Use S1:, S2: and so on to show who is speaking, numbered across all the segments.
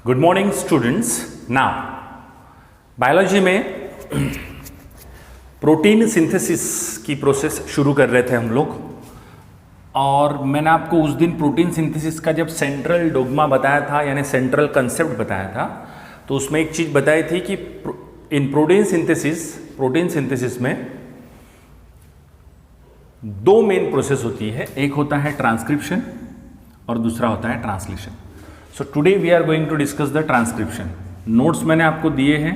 S1: Good morning students. Now biology में protein synthesis की process शुरू कर रहे थे हम लोग, और मैंने आपको उस दिन प्रोटीन सिंथेसिस का जब सेंट्रल डोग्मा बताया था, यानी सेंट्रल कंसेप्ट बताया था, तो उसमें एक चीज बताई थी कि इन प्रोटीन सिंथेसिस में दो मेन प्रोसेस होती है। एक होता है ट्रांसक्रिप्शन और दूसरा होता है translation. So today we are going to discuss the transcription. Notes मैंने आपको दिए हैं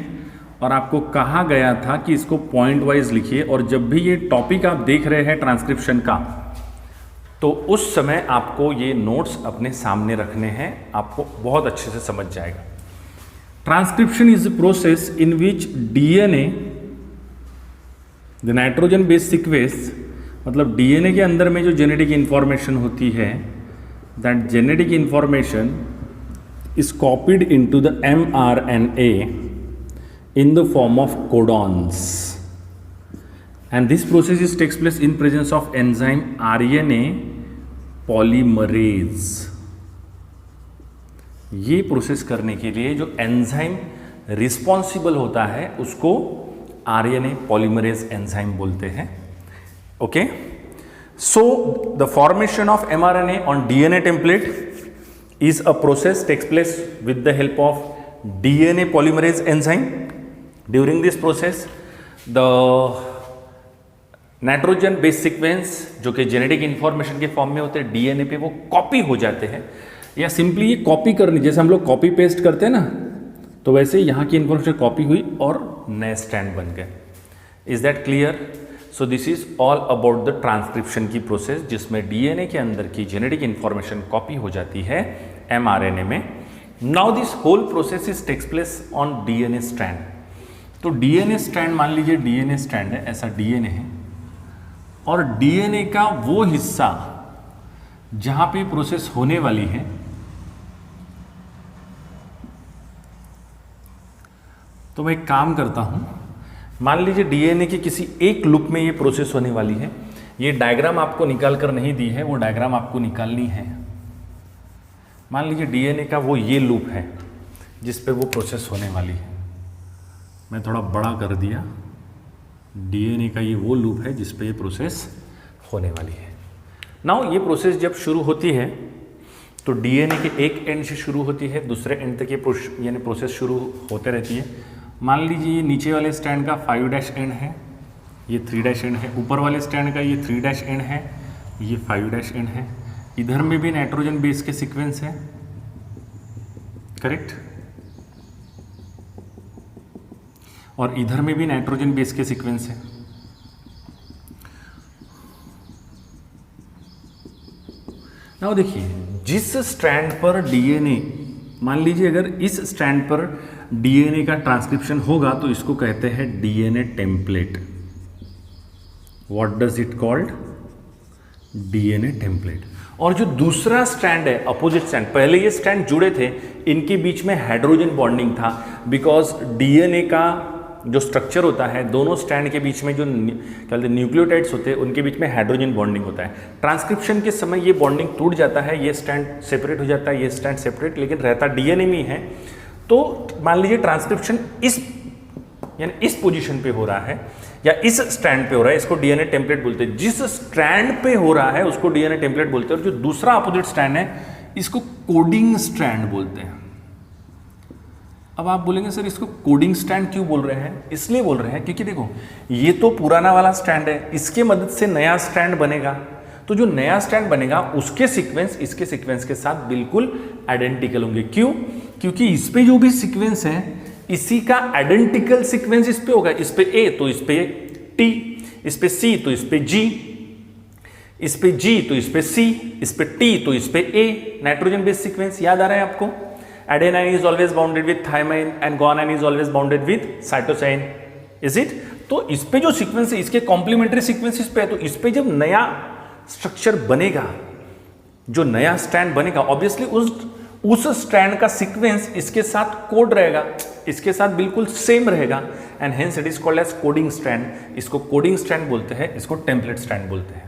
S1: और आपको कहा गया था कि इसको पॉइंट वाइज लिखिए, और जब भी ये टॉपिक आप देख रहे हैं ट्रांसक्रिप्शन का, तो उस समय आपको ये नोट्स अपने सामने रखने हैं, आपको बहुत अच्छे से समझ जाएगा। Transcription is a process in which DNA, the nitrogen based sequence, मतलब डीएनए के अंदर में जो जेनेटिक इंफॉर्मेशन होती है, that genetic information is copied into the mRNA in the form of codons, and this process takes place in presence of enzyme RNA polymerase। ये process करने के लिए जो एंजाइम रिस्पॉन्सिबल होता है उसको RNA polymerase एंजाइम बोलते हैं। Okay, so the formation of mRNA on DNA template is a process takes place with the help of DNA polymerase enzyme. During this process, the nitrogen base sequence जो कि genetic information के form में होते हैं DNA पे, वो copy हो जाते हैं, या सिंपली ये कॉपी करनी, जैसे हम लोग कॉपी पेस्ट करते हैं ना, तो वैसे यहाँ की इंफॉर्मेशन कॉपी हुई और नए स्टैंड बन गए। Is that clear? So this is all about the transcription की प्रोसेस, जिसमें डीएनए के अंदर की जेनेटिक इंफॉर्मेशन कॉपी हो जाती है एमआरएनए में। Now this whole process is takes place on DNA strand. तो डीएनए स्ट्रैंड, मान लीजिए डीएनए स्ट्रैंड है, ऐसा डीएनए है, और डीएनए का वो हिस्सा जहां पे प्रोसेस होने वाली है, तो मैं एक काम करता हूं, मान लीजिए डीएनए की किसी एक लूप में ये प्रोसेस होने वाली है। ये डायग्राम आपको निकाल कर नहीं दी है, वो डायग्राम आपको निकालनी है। मान लीजिए डीएनए का वो ये लूप है जिस पे वो प्रोसेस होने वाली है। मैं थोड़ा बड़ा कर दिया। डीएनए का ये वो लूप है जिस पे ये प्रोसेस होने वाली है। नाउ ये प्रोसेस जब शुरू होती है तो डीएनए के एक एंड से शुरू होती है, दूसरे एंड तक ये यानी प्रोसेस शुरू होते रहती है। मान लीजिए ये नीचे वाले स्टैंड का 5' एंड है, ये 3' एंड है, ऊपर वाले स्टैंड का ये 3' एंड है, ये 5' एंड है। इधर में भी नाइट्रोजन बेस के सीक्वेंस है, करेक्ट, और इधर में भी नाइट्रोजन बेस के सीक्वेंस है। नाउ देखिए, जिस स्ट्रैंड पर डीएनए, मान लीजिए अगर इस स्ट्रैंड पर डीएनए का ट्रांसक्रिप्शन होगा तो इसको कहते हैं DNA template. What does it called? DNA template. और जो दूसरा स्ट्रैंड है, अपोजिट स्ट्रैंड, पहले ये स्ट्रैंड जुड़े थे, इनके बीच में हाइड्रोजन बॉन्डिंग था, बिकॉज डीएनए का जो स्ट्रक्चर होता है, दोनों स्ट्रैंड के बीच में जो क्या बोलते हैं न्यूक्लियोटाइड्स होते हैं, उनके बीच में हाइड्रोजन बॉन्डिंग होता है। ट्रांसक्रिप्शन के समय ये बॉन्डिंग टूट जाता है, ये स्ट्रैंड सेपरेट हो जाता है, ये स्ट्रैंड सेपरेट, लेकिन रहता डीएनए में ही है। तो मान लीजिए ट्रांसक्रिप्शन इस यानी इस पोजीशन पे हो रहा है या इस स्ट्रैंड पे हो रहा है, इसको डीएनए टेम्पलेट बोलते हैं। जिस स्ट्रैंड पे हो रहा है उसको डीएनए टेम्पलेट बोलते हैं, और जो दूसरा अपोजिट स्ट्रैंड है इसको कोडिंग स्ट्रैंड बोलते हैं। अब आप बोलेंगे सर इसको कोडिंग स्ट्रैंड क्यों बोल रहे हैं? इसलिए बोल रहे हैं क्योंकि देखो, ये तो पुराना वाला स्ट्रैंड है, इसके मदद से नया स्ट्रैंड बनेगा, तो जो नया स्ट्रैंड बनेगा उसके सीक्वेंस इसके सीक्वेंस के साथ बिल्कुल आइडेंटिकल होंगे। क्यों? क्योंकि इस पे जो भी सीक्वेंस है इसी का आइडेंटिकल सीक्वेंस इस पे होगा। इस पे ए तो इस पे टी, इस पे सी तो इस पे जी, इस पे जी तो इस पे सी, इस पे टी तो इस पे ए। नाइट्रोजन बेस्ड सीक्वेंस याद आ रहा है आपको? Adenine is always bounded with thymine and guanine is always bounded with cytosine, is it? तो इस पे जो सीक्वेंस है इसके कॉम्प्लीमेंट्री सीक्वेंस इस पे है, तो इस पे जब नया स्ट्रक्चर बनेगा, जो नया स्ट्रैंड बनेगा, ऑब्वियसली उस स्ट्रैंड का सीक्वेंस इसके साथ कोड रहेगा, इसके साथ बिल्कुल सेम रहेगा, and hence it is called as coding strand. इसको कोडिंग स्ट्रैंड बोलते हैं, इसको टेम्पलेट स्ट्रैंड बोलते हैं,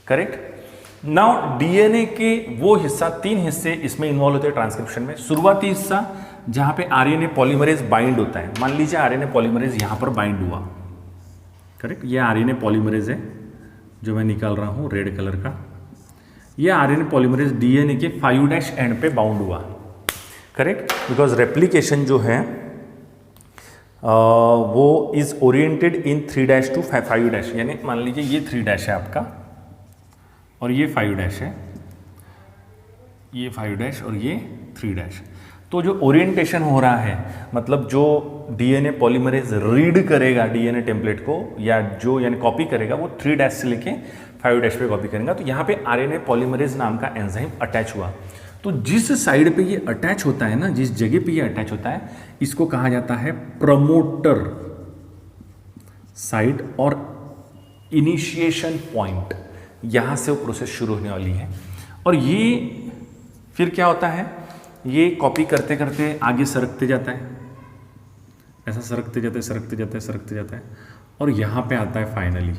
S1: करेक्ट? नाउ डीएनए के वो हिस्सा, 3 हिस्से इसमें इन्वॉल्व होते हैं ट्रांसक्रिप्शन में। शुरुआती हिस्सा जहां पे आरएनए पॉलीमरेज बाइंड होता है, मान लीजिए आरएनए पॉलीमरेज यहां पर बाइंड हुआ, करेक्ट, ये आरएनए पॉलीमरेज है जो मैं निकाल रहा हूं रेड कलर का, ये आरएनए पॉलीमरेज डीएनए के 5' एंड पे बाउंड हुआ, करेक्ट, बिकॉज रेप्लिकेशन जो है वो इज ओरिएंटेड इन 3' टू 5', यानी मान लीजिए ये 3' है आपका और ये 5' है, ये 5' और ये 3'। तो जो ओरिएंटेशन हो रहा है, मतलब जो डीएनए पॉलीमरेज रीड करेगा डीएनए टेम्पलेट को, या जो यानी कॉपी करेगा, वो 3' से लेके 5' पे कॉपी करेगा। तो यहाँ पे आरएनए पॉलीमरेज नाम का एंजाइम अटैच हुआ। तो जिस साइड पे ये अटैच होता है ना, जिस जगह पे ये अटैच होता है, इसको कहा जाता है प्रमोटर साइट और इनिशिएशन पॉइंट। यहाँ से वो प्रोसेस शुरू होने वाली है। और ये फिर क्या होता है, ये कॉपी करते करते आगे सरकते जाता है, ऐसा सरकते जाते सरकते जाते सरकते जाता है, और यहाँ पे आता है फाइनली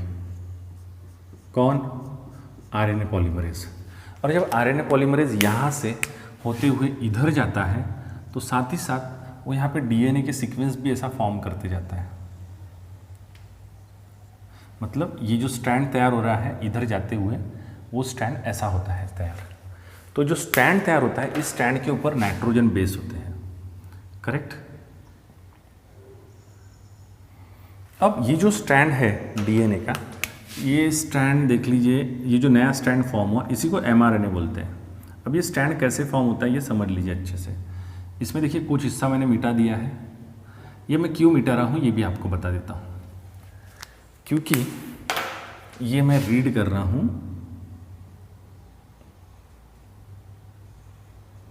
S1: कौन, आरएनए पॉलीमरेज। और जब आरएनए पॉलीमरेज यहाँ से होते हुए इधर जाता है, तो साथ ही साथ वो यहाँ पे डीएनए के सीक्वेंस भी ऐसा फॉर्म करते जाता है। मतलब ये जो स्ट्रैंड तैयार हो रहा है इधर जाते हुए, वो स्ट्रैंड ऐसा होता है तैयार। तो जो स्ट्रैंड तैयार होता है, इस स्ट्रैंड के ऊपर नाइट्रोजन बेस होते हैं, करेक्ट। अब ये जो स्ट्रैंड है डीएनए का, ये स्ट्रैंड देख लीजिए, ये जो नया स्ट्रैंड फॉर्म हुआ, इसी को एमआरएनए बोलते हैं। अब ये स्ट्रैंड कैसे फॉर्म होता है ये समझ लीजिए अच्छे से। इसमें देखिए कुछ हिस्सा मैंने मिटा दिया है, ये मैं क्यों मिटा रहा हूँ ये भी आपको बता देता हूँ। क्योंकि ये मैं रीड कर रहा हूँ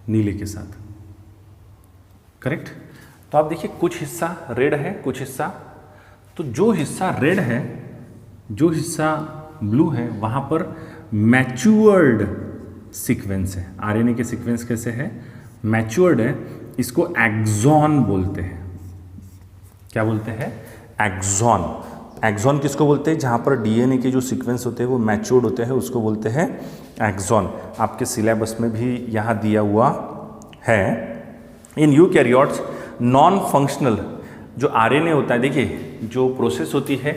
S1: नीले के साथ, करेक्ट। तो आप देखिए कुछ हिस्सा रेड है, कुछ हिस्सा, तो जो हिस्सा रेड है, जो हिस्सा ब्लू है, वहां पर मैच्योर्ड सीक्वेंस है। आरएनए के सीक्वेंस कैसे है, मैच्योर्ड है। इसको एक्सॉन बोलते हैं। क्या बोलते हैं, एक्सॉन। एक्सॉन किसको बोलते हैं, जहां पर डीएनए के जो सीक्वेंस होते हैं वो मैच्योर्ड होते हैं, उसको बोलते हैं एक्सॉन। आपके सिलेबस में भी यहाँ दिया हुआ है। इन यूकैरियोट्स नॉन फंक्शनल जो आरएनए होता है, देखिए जो प्रोसेस होती है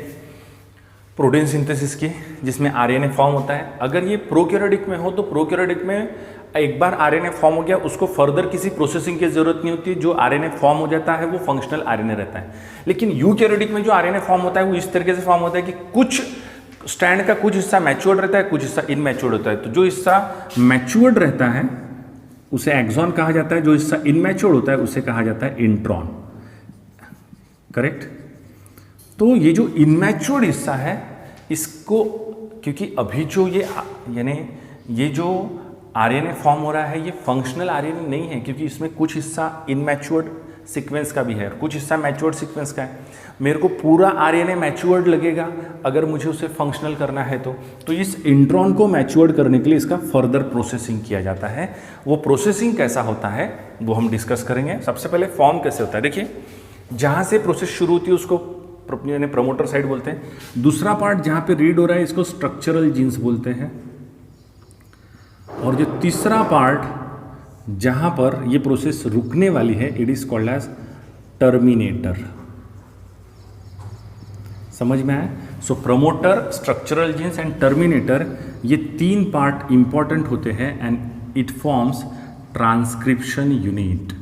S1: प्रोटीन सिंथेसिस की, जिसमें आरएनए फॉर्म होता है, अगर ये प्रोकैरियोटिक में हो तो प्रोकैरियोटिक में एक बार आरएनए फॉर्म हो गया, उसको फर्दर किसी प्रोसेसिंग की जरूरत नहीं होती है। जो आरएनए फॉर्म हो जाता है वो फंक्शनल आरएनए रहता है। लेकिन यूकैरियोटिक में जो आरएनए फॉर्म होता है वो इस तरीके से फॉर्म होता है कि कुछ स्ट्रैंड का कुछ हिस्सा मैच्योर्ड रहता है, कुछ हिस्सा इनमैच्योर्ड होता है। तो जो हिस्सा मैच्योर्ड रहता है उसे एक्सॉन कहा जाता है, जो हिस्सा इनमैच्योर्ड होता है उसे कहा जाता है इंट्रॉन, करेक्ट। तो ये जो इनमैच्योर्ड हिस्सा है, इसको क्योंकि अभी जो ये यानी ये जो आरएनए फॉर्म हो रहा है ये फंक्शनल आरएनए नहीं है, क्योंकि इसमें कुछ हिस्सा इनमैच्योर्ड सीक्वेंस का भी है, कुछ हिस्सा मैच्योर्ड सीक्वेंस का है। मेरे को पूरा आरएनए मैच्योर्ड लगेगा अगर मुझे उसे फंक्शनल करना है तो इस इंट्रॉन को मैच्योर्ड करने के लिए इसका फर्दर प्रोसेसिंग किया जाता है। वो प्रोसेसिंग कैसा होता है वो हम डिस्कस करेंगे। सबसे पहले फॉर्म कैसे होता है, देखिए जहाँ से प्रोसेस शुरू होती है उसको प्रमोटर साइड बोलते हैं। दूसरा पार्ट जहाँ पे रीड हो रहा है इसको स्ट्रक्चरल जीन्स बोलते हैं। और जो तीसरा पार्ट जहाँ पर ये प्रोसेस रुकने वाली है, it is called as terminator. समझ में आया? So promoter, structural genes and terminator, ये 3 पार्ट इंपॉर्टेंट होते हैं and it forms transcription unit.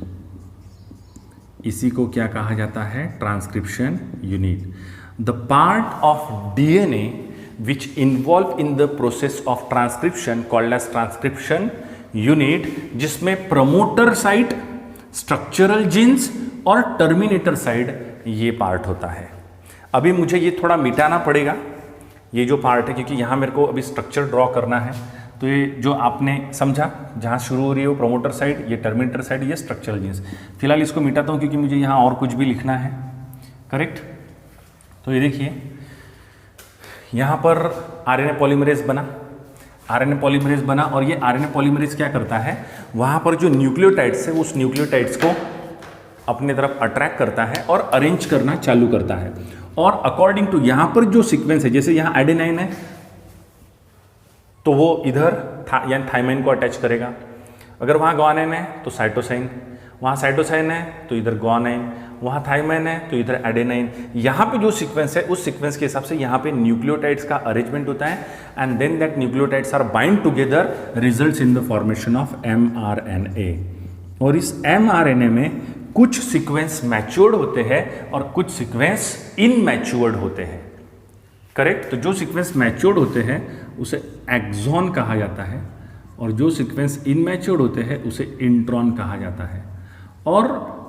S1: इसी को क्या कहा जाता है, transcription unit. The part of DNA which involve in the process of transcription called as transcription unit, जिसमें प्रमोटर साइट, स्ट्रक्चरल जीन्स और टर्मिनेटर साइड ये पार्ट होता है। अभी मुझे ये थोड़ा मिटाना पड़ेगा ये जो पार्ट है, क्योंकि यहाँ मेरे को अभी स्ट्रक्चर ड्रॉ करना है। तो ये जो आपने समझा जहाँ शुरू हो रही है वो प्रमोटर साइड, ये टर्मिनेटर साइड, ये स्ट्रक्चरल जीन्स। फिलहाल इसको मिटाता हूँ क्योंकि मुझे यहाँ और कुछ भी लिखना है, करेक्ट। तो ये देखिए यहाँ पर आरएनए पॉलीमरेज बना, आरएनए पॉलीमरेज बना, और ये आरएनए पॉलीमरेज क्या करता है, वहाँ पर जो न्यूक्लियोटाइड्स है उस न्यूक्लियोटाइड्स को अपने तरफ अट्रैक्ट करता है और अरेंज करना चालू करता है। और अकॉर्डिंग टू यहाँ पर जो सीक्वेंस है, जैसे यहाँ एडेनाइन है तो वो इधर यानी थाइमाइन को अटैच करेगा। अगर वहाँ ग्वानिन है तो साइटोसाइन, वहाँ साइटोसाइन है तो इधर ग्वानाइन, वहाँ थाइमाइन है तो इधर एडेनाइन। यहाँ पे जो सीक्वेंस है उस सीक्वेंस के हिसाब से यहाँ पे न्यूक्लियोटाइड्स का अरेंजमेंट होता है and then that nucleotides are bind together results in the formation of mRNA। और इस mRNA में कुछ सीक्वेंस मैच्योर्ड होते हैं और कुछ सीक्वेंस इनमैच्योर्ड होते हैं। करेक्ट। तो जो सीक्वेंस मैच्योर्ड होते हैं उसे एक्सॉन कहा जाता है और जो सीक्वेंस इनमैच्योर्ड होते हैं उसे इंट्रॉन कहा जाता है। और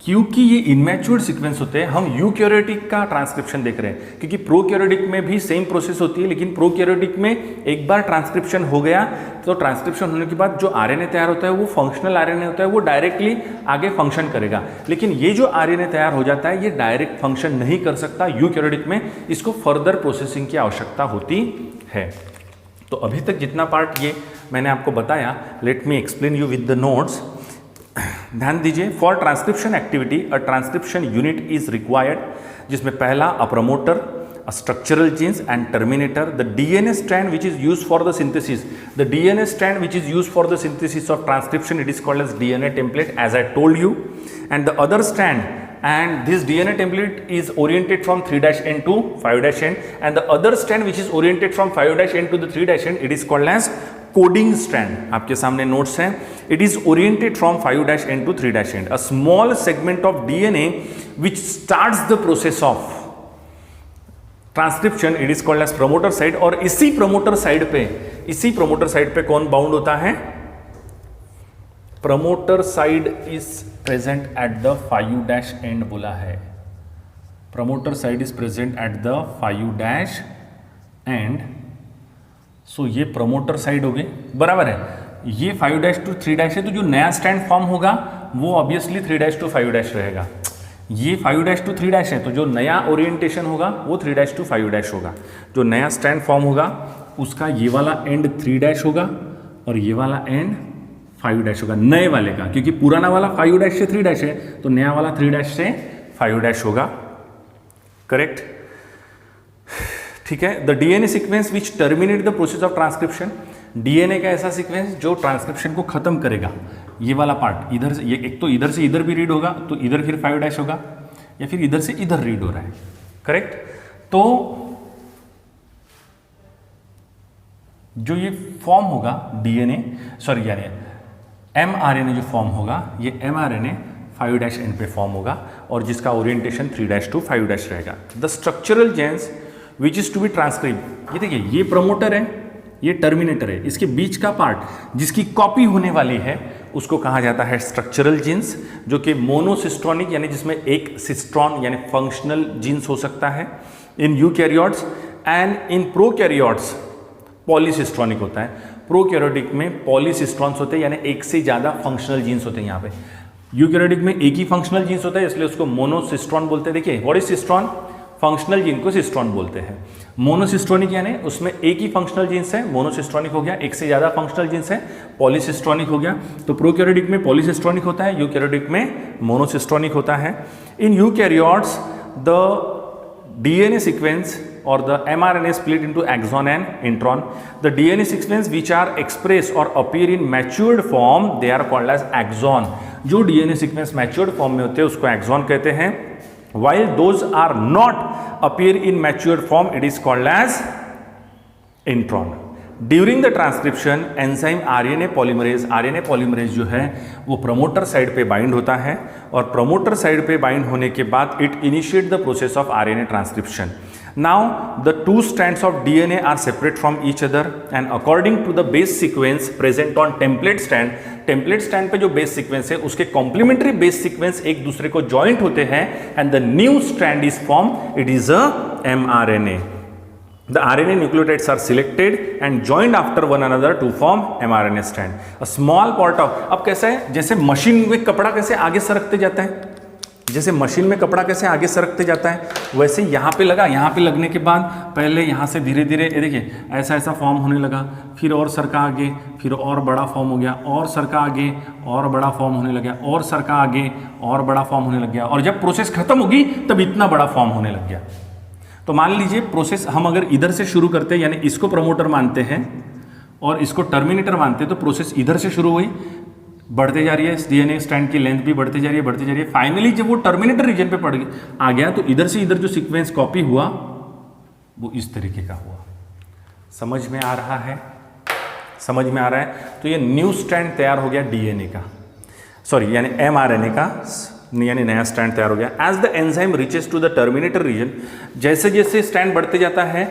S1: क्योंकि ये इनमैच्योर्ड सीक्वेंस होते हैं, हम यूकैरियोटिक का ट्रांसक्रिप्शन देख रहे हैं, क्योंकि प्रोकैरियोटिक में भी सेम प्रोसेस होती है, लेकिन प्रोकैरियोटिक में एक बार ट्रांसक्रिप्शन हो गया तो ट्रांसक्रिप्शन होने के बाद जो आरएनए तैयार होता है वो फंक्शनल आरएनए होता है, वो डायरेक्टली आगे फंक्शन करेगा। लेकिन ये जो आरएनए तैयार हो जाता है ये डायरेक्ट फंक्शन नहीं कर सकता यूकैरियोटिक में, इसको फर्दर प्रोसेसिंग की आवश्यकता होती है। तो अभी तक जितना पार्ट ये मैंने आपको बताया, let me explain you with the notes. ध्यान दीजिए, for transcription activity a transcription unit is required, जिसमें पहला a promoter, a structural genes and terminator, the DNA strand which is used for the synthesis, the DNA strand which is used for the synthesis of transcription, it is called as DNA template as I told you, and the other strand and this DNA template is oriented from 3'N to 5'N, and the other strand which is oriented from 5'N to the 3'N, it is called as coding strand. आपके सामने notes हैं। It is oriented from 5'N to 3'N. A small segment of DNA which starts the process of transcription, it is called as promoter side. और इसी promoter side पे कौन bound होता है? Promoter side is present at the 5' बोला है। Promoter side is present at the 5' so ये promoter side हो गई, बराबर है। ये 5' to 3' है, तो जो नया स्टैंड फॉर्म होगा वो ऑब्वियसली 3' to 5' रहेगा। ये 5' to 3' है, तो जो नया ओरिएंटेशन होगा वो 3' to 5' होगा। जो नया स्टैंड फॉर्म होगा उसका ये वाला एंड 3' होगा और ये वाला एंड 5' होगा, नए वाले का, क्योंकि पुराना वाला 5' से 3' है, तो नया वाला 3' से 5' होगा। करेक्ट, ठीक है। The DNA sequence which terminate the process of transcription, DNA का ऐसा सीक्वेंस जो ट्रांसक्रिप्शन को खत्म करेगा। ये वाला पार्ट इधर से, ये एक तो इधर से इधर भी रीड होगा तो इधर फिर 5' होगा, या फिर इधर से इधर रीड हो रहा है। करेक्ट। तो जो ये फॉर्म होगा डीएनए, सॉरी यानी mRNA जो फॉर्म होगा, ये mRNA 5' पे फॉर्म होगा और जिसका ओरिएंटेशन 3' to 5' रहेगा। The structural genes which is to be transcribe, ये देखिए ये प्रमोटर है, ये टर्मिनेटर है, इसके बीच का पार्ट जिसकी कॉपी होने वाली है उसको कहा जाता है स्ट्रक्चरल जीन्स, जो कि मोनोसिस्ट्रॉनिक यानी जिसमें एक सिस्ट्रॉन यानी फंक्शनल जीन्स हो सकता है in eukaryotes, and in prokaryotes polycistronic होता है। प्रोकैरियोटिक में पॉलीसिस्ट्रॉन्स होते हैं, यानी एक से ज़्यादा फंक्शनल जीन्स होते हैं। यहाँ पे यूकैरियोटिक में एक ही फंक्शनल जीन्स होता है, इसलिए उसको मोनोसिस्ट्रॉन बोलते हैं। देखिए what is cistron? Functional gene को सिस्ट्रॉन बोलते हैं। मोनोसिस्ट्रॉनिक यानी उसमें एक ही फंक्शनल जीन्स है, मोनोसिस्ट्रॉनिक हो गया। एक से ज़्यादा फंक्शनल जीन्स है, पॉलीसिस्ट्रॉनिक हो गया। तो प्रोकैरियोटिक में पॉलीसिस्ट्रॉनिक होता है, यूकैरियोटिक में मोनोसिस्ट्रॉनिक होता है। In eukaryotes the DNA sequence or the mRNA split into axon and intron. The DNA sequence which are expressed or appear in matured form, they are called as axon. जो DNA sequence matured form में होते हैं उसको axon कहते हैं, while those are not appear in matured form, it is called as intron. During the transcription enzyme RNA polymerase जो है वो प्रमोटर साइड पे बाइंड होता है, और प्रमोटर साइड पे बाइंड होने के बाद it initiate the process of RNA transcription. Now the two strands of DNA are separate from each other and according to the base sequence present on template stand पे जो base sequence है उसके complementary base sequence एक दूसरे को joint होते हैं and the new strand is form, it is a mRNA. The RNA nucleotides are selected and joined after one another to form mRNA strand. A small part of, अब कैसा है, जैसे machine में कपड़ा कैसे आगे सरकते जाता है, जैसे मशीन में कपड़ा कैसे आगे सरकते जाता है, वैसे यहाँ पे लगा। यहाँ पे लगने के बाद पहले यहाँ से धीरे धीरे ये देखिए ऐसा ऐसा फॉर्म होने लगा, फिर और सरका आगे, फिर और बड़ा फॉर्म हो गया, और सरका आगे और बड़ा फॉर्म होने लग गया, और सरका आगे और बड़ा फॉर्म होने लग गया, और जब प्रोसेस खत्म होगी तब इतना बड़ा फॉर्म होने लग गया। तो मान लीजिए प्रोसेस हम अगर इधर से शुरू करते हैं, यानी इसको प्रमोटर मानते हैं और इसको टर्मिनेटर मानते तो प्रोसेस इधर से शुरू हुई, बढ़ते जा रही है, डीएनए स्ट्रैंड की लेंथ भी बढ़ती जा रही है, बढ़ती जा रही है। फाइनली जब वो टर्मिनेटर रीजन पे पड़ गया आ गया तो इधर से इधर जो सीक्वेंस कॉपी हुआ वो इस तरीके का हुआ। समझ में आ रहा है? समझ में आ रहा है? तो ये न्यू स्ट्रैंड तैयार हो गया डीएनए का, सॉरी यानी एमआरएनए का, यानी नया स्ट्रैंड तैयार हो गया। As the enzyme reaches to the terminator region, जैसे जैसे स्ट्रैंड बढ़ते जाता है,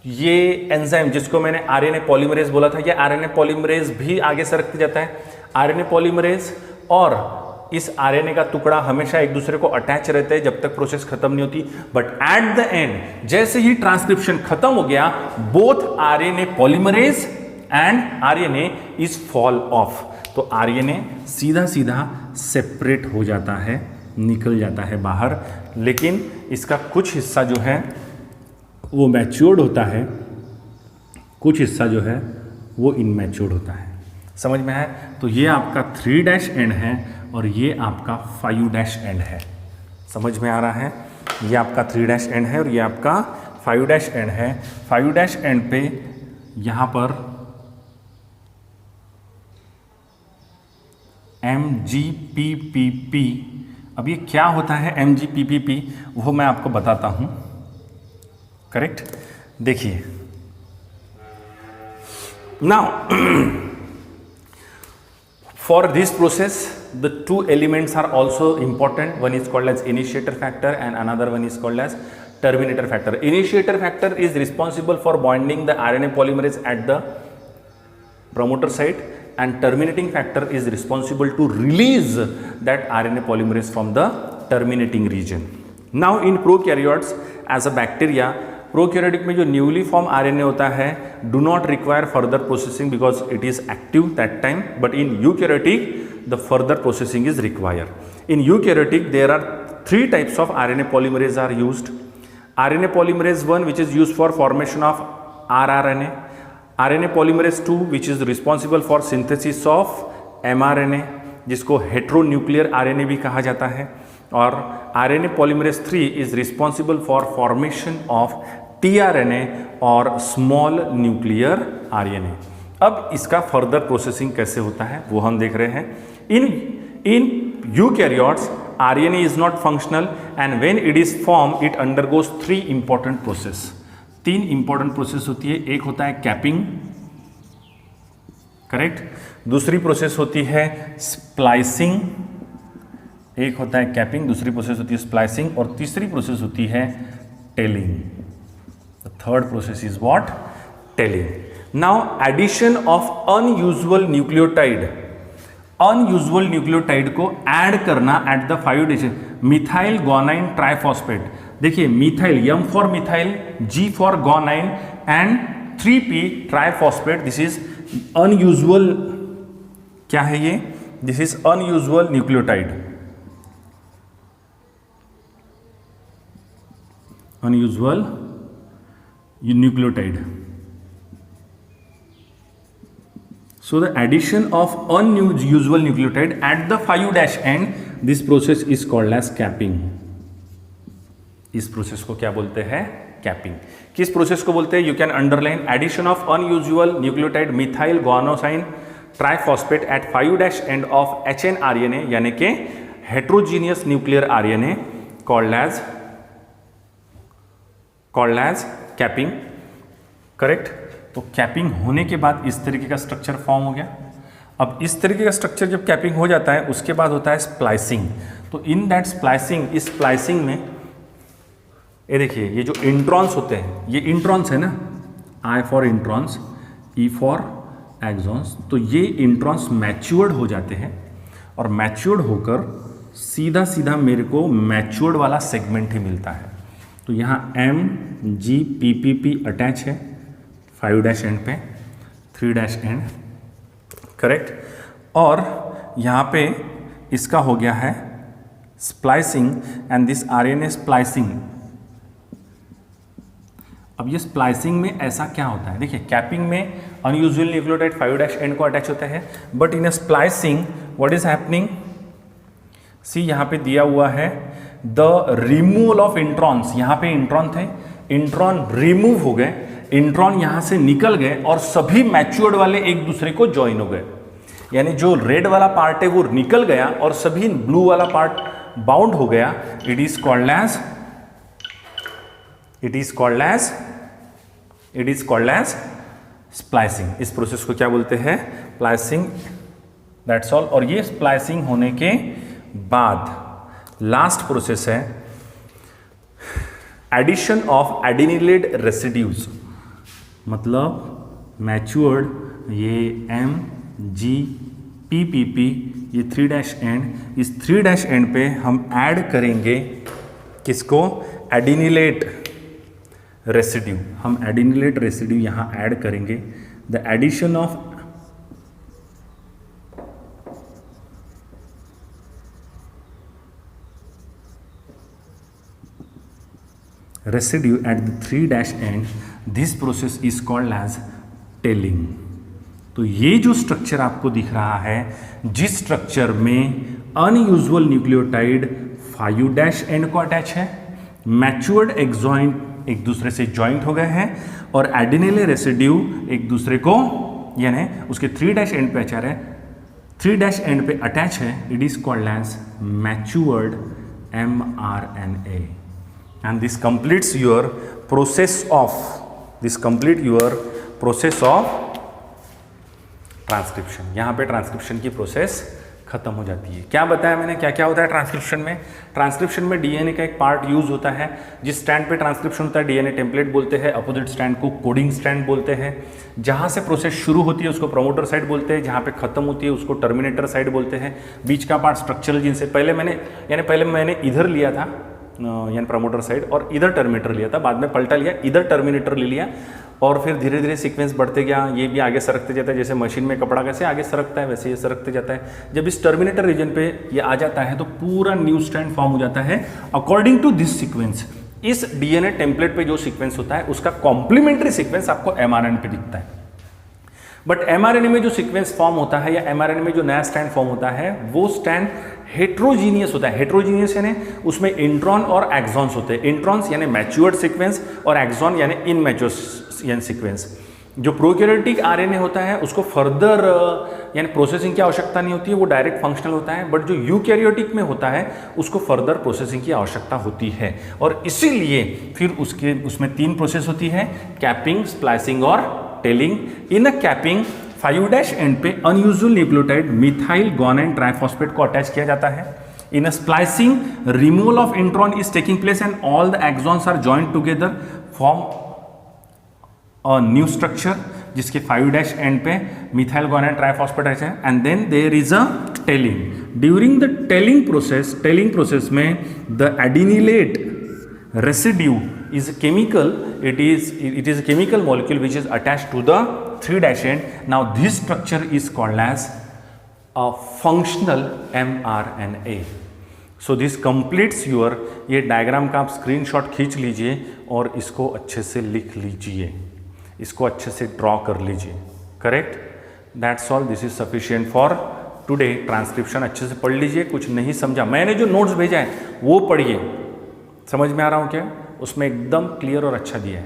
S1: ये एंजाइम जिसको मैंने आरएनए पॉलीमरेज बोला था, ये आरएनए पॉलीमरेज भी आगे सरकते जाता है। आरएनए पॉलीमरेज और इस आरएनए का टुकड़ा हमेशा एक दूसरे को अटैच रहते हैं जब तक प्रोसेस खत्म नहीं होती। बट एट द एंड जैसे ही ट्रांसक्रिप्शन खत्म हो गया, both RNA polymerase and RNA is fall of. तो आरएनए सीधा सीधा सेपरेट हो जाता है, निकल जाता है बाहर, लेकिन इसका कुछ हिस्सा जो है वो मैच्योर्ड होता है, कुछ हिस्सा जो है वो इनमैच्योर्ड होता है। समझ में आया? तो ये आपका 3' एंड है और ये आपका 5' एंड है। समझ में आ रहा है? ये आपका 3' एंड है और ये आपका 5' एंड है। 5' एंड पे यहाँ पर MGPPP, अब ये क्या होता है MGPPP वो मैं आपको बताता हूँ। करेक्ट? देखिए now for this process the two elements are also important. One is called as initiator factor and another one is called as terminator factor. Initiator factor is responsible for binding the RNA polymerase at the promoter site and terminating factor is responsible to release that RNA polymerase from the terminating region. Now in prokaryotes as a bacteria, prokaryotic में जो newly form RNA होता है do not require further processing because it is active that time, but in eukaryotic the further processing is require. In eukaryotic there are 3 types of RNA polymerase are used. RNA polymerase 1 which is used for formation of rRNA, RNA polymerase 2 which is responsible for synthesis of mRNA जिसको heteronuclear RNA भी कहा जाता है, और RNA polymerase 3 is responsible for formation of tRNA और small nuclear RNA. अब इसका further processing कैसे होता है वो हम देख रहे हैं. In eukaryotes RNA is not functional and when it is formed it undergoes 3 important process. 3 important process होती है. एक होता है कैपिंग, करेक्ट. दूसरी प्रोसेस होती है स्प्लाइसिंग. एक होता है कैपिंग, दूसरी प्रोसेस होती है स्प्लाइसिंग और तीसरी प्रोसेस होती है tailing. The third process is what? Tailing. Now addition of unusual nucleotide, unusual nucleotide को ऐड करना at the 5 digit methyl guanine triphosphate. देखिए methyl, M for methyl, G for guanine and 3P triphosphate. This is unusual. क्या है ये? This is unusual nucleotide. unusual nucleotide. So the addition of unusual nucleotide at the 5' end, this process is called as capping. इस process को क्या बोलते हैं? Capping. किस process को बोलते हैं? You can underline addition of unusual nucleotide methyl guanosine triphosphate at 5' end of HN RNA यानी कि heterogeneous nuclear RNA called as capping. Correct. तो कैपिंग होने के बाद इस तरीके का स्ट्रक्चर फॉर्म हो गया. अब इस तरीके का स्ट्रक्चर जब कैपिंग हो जाता है उसके बाद होता है स्प्लाइसिंग. तो इन दैट स्प्लाइसिंग, इस स्प्लाइसिंग में ये देखिए ये जो इंट्रॉन्स होते हैं, ये इंट्रॉन्स है ना, I for introns, E for exons. तो ये इंट्रॉन्स मैच्योर्ड हो जाते हैं और मैच्योर्ड होकर सीधा सीधा मेरे को मैच्योर्ड वाला सेगमेंट ही मिलता है. तो यहाँ MGPPP अटैच है 5' एंड पे, 3' एंड. करेक्ट. और यहाँ पे इसका हो गया है splicing and this RNA splicing. अब ये स्प्लाइसिंग में ऐसा क्या होता है? देखिए कैपिंग में अनयूजुअल न्यूक्लियोटाइड 5' एंड को अटैच होता है, but in a splicing what is happening? See यहाँ पे दिया हुआ है द रिमूवल ऑफ इंट्रॉन्स. यहाँ पे इंट्रॉन थे, इंट्रॉन रिमूव हो गए इंट्रॉन यहां से निकल गए और सभी मैच्योर्ड वाले एक दूसरे को ज्वाइन हो गए, यानी जो रेड वाला पार्ट है वो निकल गया और सभी ब्लू वाला पार्ट बाउंड हो गया। It is called as splicing. इस प्रोसेस को क्या बोलते हैं? स्प्लाइसिंग। That's all. और ये स्प्लाइसिंग होने के बाद लास्ट प्रोसेस है एडिशन ऑफ एडिनिलेट रेसिड्यूज, मतलब मैच्योर्ड ये MGPPP ये 3' एंड, इस 3' एंड पे हम ऐड करेंगे किसको? Adenylate residue. हम एडिनिलेट रेसिड्यू यहां ऐड करेंगे। The addition of residue at the 3' end, this process is called as telling. तो ये जो स्ट्रक्चर आपको दिख रहा है, जिस स्ट्रक्चर में अनयूजुअल न्यूक्लियोटाइड 5' एंड को अटैच है, मैच्योर्ड एक्सॉइन एक दूसरे से ज्वाइंट हो गए हैं और एडिनिले रेसिड्यू एक दूसरे को यानी उसके 3' एंड पे अटैच है, 3' एंड पे अटैच है, it is called as matured mRNA। and this completes your process of transcription. यहाँ पे ट्रांसक्रिप्शन की प्रोसेस खत्म हो जाती है। क्या बताया मैंने, क्या क्या होता है ट्रांसक्रिप्शन में? ट्रांसक्रिप्शन में डीएनए का एक पार्ट यूज होता है। जिस स्टैंड पे ट्रांसक्रिप्शन होता है डीएनए टेम्पलेट बोलते हैं, अपोजिट स्टैंड को कोडिंग स्टैंड बोलते हैं। जहाँ से प्रोसेस शुरू होती है उसको प्रमोटर साइड बोलते हैं, जहाँ पे खत्म होती है उसको टर्मिनेटर साइड बोलते हैं। बीच का पार्ट स्ट्रक्चरल जिनसे पहले मैंने इधर लिया था यानी प्रमोटर साइड और इधर टर्मिनेटर लिया था, बाद में पलटा लिया, इधर टर्मिनेटर ले लिया और फिर धीरे धीरे सीक्वेंस बढ़ते गया। ये भी आगे सरकते जाता है, जैसे मशीन में कपड़ा कैसे आगे सरकता है वैसे ये सरकते जाता है। जब इस टर्मिनेटर रीजन पे ये आ जाता है तो पूरा न्यू स्ट्रैंड फॉर्म हो जाता है अकॉर्डिंग टू दिस सीक्वेंस। इस डीएनए टेम्पलेट पे जो सीक्वेंस होता है उसका कॉम्प्लीमेंट्री सीक्वेंस आपको एमआरएनए पे दिखता है। बट एमआरएनए में जो सीक्वेंस फॉर्म होता है या एमआरएनए में जो नया स्टैंड फॉर्म होता है वो स्टैंड हेट्रोजीनियस होता है। हेट्रोजीनियस यानी उसमें इंट्रॉन और एक्सॉन्स होते हैं। इंट्रॉन्स यानी मैच्योर्ड सीक्वेंस और एक्सॉन यानी इनमैच्योर्ड सीक्वेंस। जो प्रोकैरियोटिक आरएनए होता है उसको फर्दर यानी प्रोसेसिंग की आवश्यकता नहीं होती है, वो डायरेक्ट फंक्शनल होता है। बट जो यूकैरियोटिक में होता है उसको फर्दर प्रोसेसिंग की आवश्यकता होती है और इसीलिए फिर उसमें 3 प्रोसेस होती है, कैपिंग, स्प्लाइसिंग और tailing. In a capping 5' end पे unusual nucleotide methyl guanine triphosphate को अटैच किया जाता है। In a splicing removal of intron is taking place and all the exons are joined together form a new structure जिसके 5' end पे methyl guanine triphosphate है and then there is a tailing. During the tailing process में the adenylate residue is a chemical, it is a chemical molecule which is attached to the 3' end. Now this structure is called as a functional mRNA. So this completes your, ये diagram का आप screenshot खींच लीजिए और इसको अच्छे से लिख लीजिए, इसको अच्छे से ड्रॉ कर लीजिए। Correct? That's all, this is sufficient for today. Transcription अच्छे से पढ़ लीजिए। कुछ नहीं समझा, मैंने जो नोट्स भेजा है वो पढ़िए। समझ में आ रहा हूँ क्या? उसमें एकदम क्लियर और अच्छा दिया है।